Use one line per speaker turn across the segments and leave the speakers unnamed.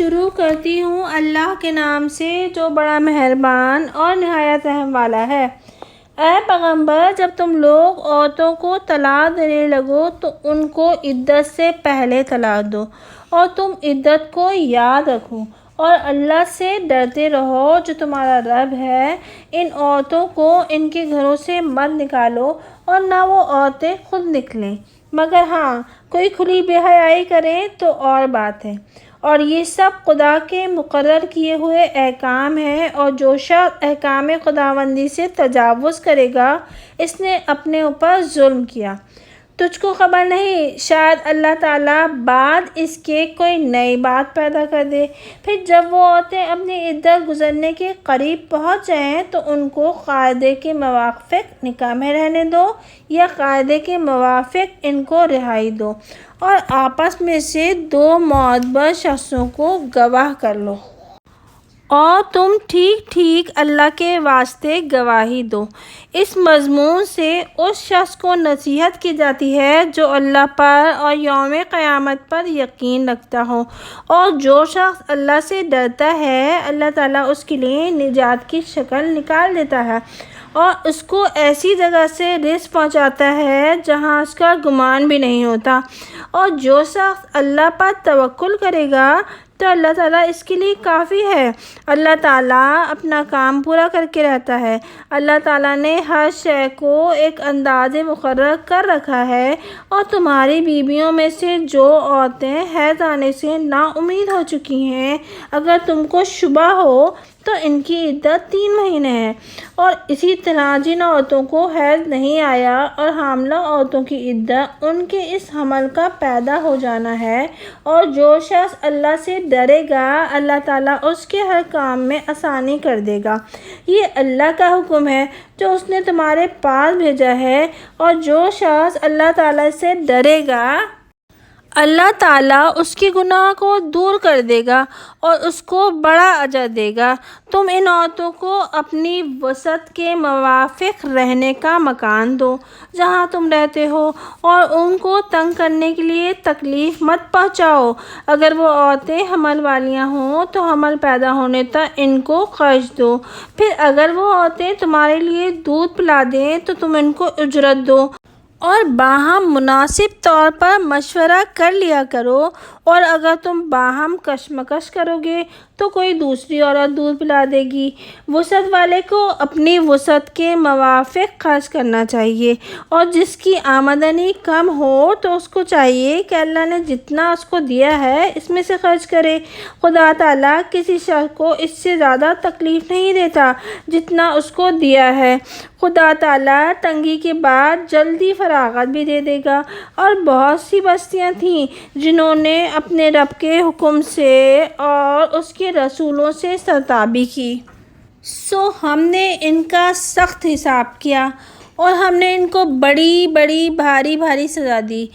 شروع کرتی ہوں اللہ کے نام سے جو بڑا مہربان اور نہایت رحم والا ہے۔ اے پیغمبر، جب تم لوگ عورتوں کو طلاق دینے لگو تو ان کو عدت سے پہلے طلاق دو، اور تم عدت کو یاد رکھو اور اللہ سے ڈرتے رہو جو تمہارا رب ہے۔ ان عورتوں کو ان کے گھروں سے مت نکالو اور نہ وہ عورتیں خود نکلیں، مگر ہاں کوئی کھلی بے حیائی کرے تو اور بات ہے، اور یہ سب خدا کے مقرر کیے ہوئے احکام ہیں، اور جو شخص احکام خداوندی سے تجاوز کرے گا اس نے اپنے اوپر ظلم کیا۔ تجھ کو خبر نہیں شاید اللہ تعالیٰ بعد اس کے کوئی نئی بات پیدا کر دے۔ پھر جب وہ عورتیں اپنی عدت گزرنے کے قریب پہنچ جائیں تو ان کو قاعدے کے موافق نکاح میں رہنے دو، یا قاعدے کے موافق ان کو رہائی دو، اور آپس میں سے دو معتبر شخصوں کو گواہ کر لو، اور تم ٹھیک ٹھیک اللہ کے واسطے گواہی دو۔ اس مضمون سے اس شخص کو نصیحت کی جاتی ہے جو اللہ پر اور یوم قیامت پر یقین رکھتا ہو، اور جو شخص اللہ سے ڈرتا ہے اللہ تعالیٰ اس کے لیے نجات کی شکل نکال دیتا ہے، اور اس کو ایسی جگہ سے رزق پہنچاتا ہے جہاں اس کا گمان بھی نہیں ہوتا، اور جو شخص اللہ پر توکل کرے گا تو اللہ تعالیٰ اس کے لیے کافی ہے۔ اللہ تعالیٰ اپنا کام پورا کر کے رہتا ہے۔ اللہ تعالیٰ نے ہر شے کو ایک انداز مقرر کر رکھا ہے، اور تمہاری بیویوں میں سے جو عورتیں حیض آنے سے نا امید ہو چکی ہیں، اگر تم کو شبہ ہو تو ان کی عدت 3 مہینے ہے، اور اسی طرح جن عورتوں کو حیض نہیں آیا اور حاملہ عورتوں کی عدت ان کے اس حمل کا پیدا ہو جانا ہے، اور جو شخص اللہ سے ڈرے گا اللہ تعالیٰ اس کے ہر کام میں آسانی کر دے گا۔ یہ اللہ کا حکم ہے جو اس نے تمہارے پاس بھیجا ہے، اور جو شخص اللہ تعالیٰ سے ڈرے گا اللہ تعالیٰ اس کے گناہ کو دور کر دے گا اور اس کو بڑا اجر دے گا۔ تم ان عورتوں کو اپنی وسعت کے موافق رہنے کا مکان دو جہاں تم رہتے ہو، اور ان کو تنگ کرنے کے لیے تکلیف مت پہنچاؤ۔ اگر وہ عورتیں حمل والیاں ہوں تو حمل پیدا ہونے تک ان کو خرچ دو، پھر اگر وہ عورتیں تمہارے لیے دودھ پلا دیں تو تم ان کو اجرت دو، اور باہم مناسب طور پر مشورہ کر لیا کرو، اور اگر تم باہم کشمکش کرو گے تو کوئی دوسری عورت دودھ پلا دے گی۔ وسعت والے کو اپنی وسعت کے موافق خرچ کرنا چاہیے، اور جس کی آمدنی کم ہو تو اس کو چاہیے کہ اللہ نے جتنا اس کو دیا ہے اس میں سے خرچ کرے۔ خدا تعالیٰ کسی شخص کو اس سے زیادہ تکلیف نہیں دیتا جتنا اس کو دیا ہے۔ خدا تعالیٰ تنگی کے بعد جلدی فراغت بھی دے دے گا، اور بہت سی بستیاں تھیں جنہوں نے اپنے رب کے حکم سے اور اس کے رسولوں سے سرتابی کی، سو ہم نے ان کا سخت حساب کیا، اور ہم نے ان کو بڑی بڑی بھاری بھاری سزا دی۔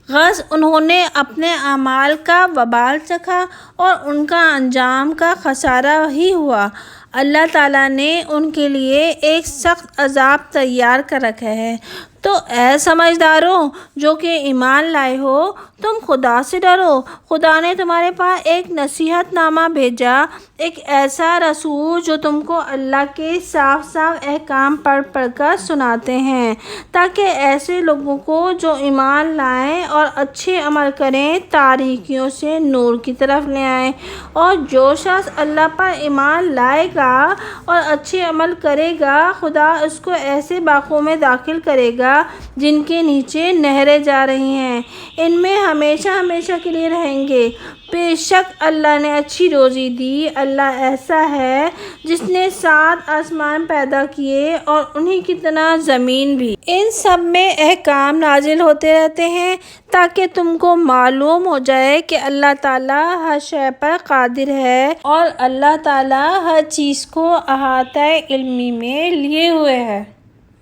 غرض انہوں نے اپنے اعمال کا وبال چکھا اور ان کا انجام کا خسارہ ہی ہوا۔ اللہ تعالیٰ نے ان کے لیے ایک سخت عذاب تیار کر رکھا ہے۔ تو اے سمجھداروں جو کہ ایمان لائے ہو، تم خدا سے ڈرو۔ خدا نے تمہارے پاس ایک نصیحت نامہ بھیجا، ایک ایسا رسول جو تم کو اللہ کے صاف صاف احکام پڑھ پڑھ کر سناتے ہیں، تاکہ ایسے لوگوں کو جو ایمان لائیں اور اچھے عمل کریں تاریکیوں سے نور کی طرف لے آئیں۔ اور جو شخص اللہ پر ایمان لائے گا اور اچھے عمل کرے گا، خدا اس کو ایسے باغوں میں داخل کرے گا جن کے نیچے نہریں جا رہی ہیں، ان میں ہمیشہ ہمیشہ کے لیے رہیں گے۔ بے شک اللہ نے اچھی روزی دی۔ اللہ ایسا ہے جس نے 7 آسمان پیدا کیے اور انہی کی طرح زمین بھی۔ ان سب میں احکام نازل ہوتے رہتے ہیں تاکہ تم کو معلوم ہو جائے کہ اللہ تعالیٰ ہر شے پر قادر ہے، اور اللہ تعالیٰ ہر چیز کو احاطہ علمی میں لیے ہوئے ہے۔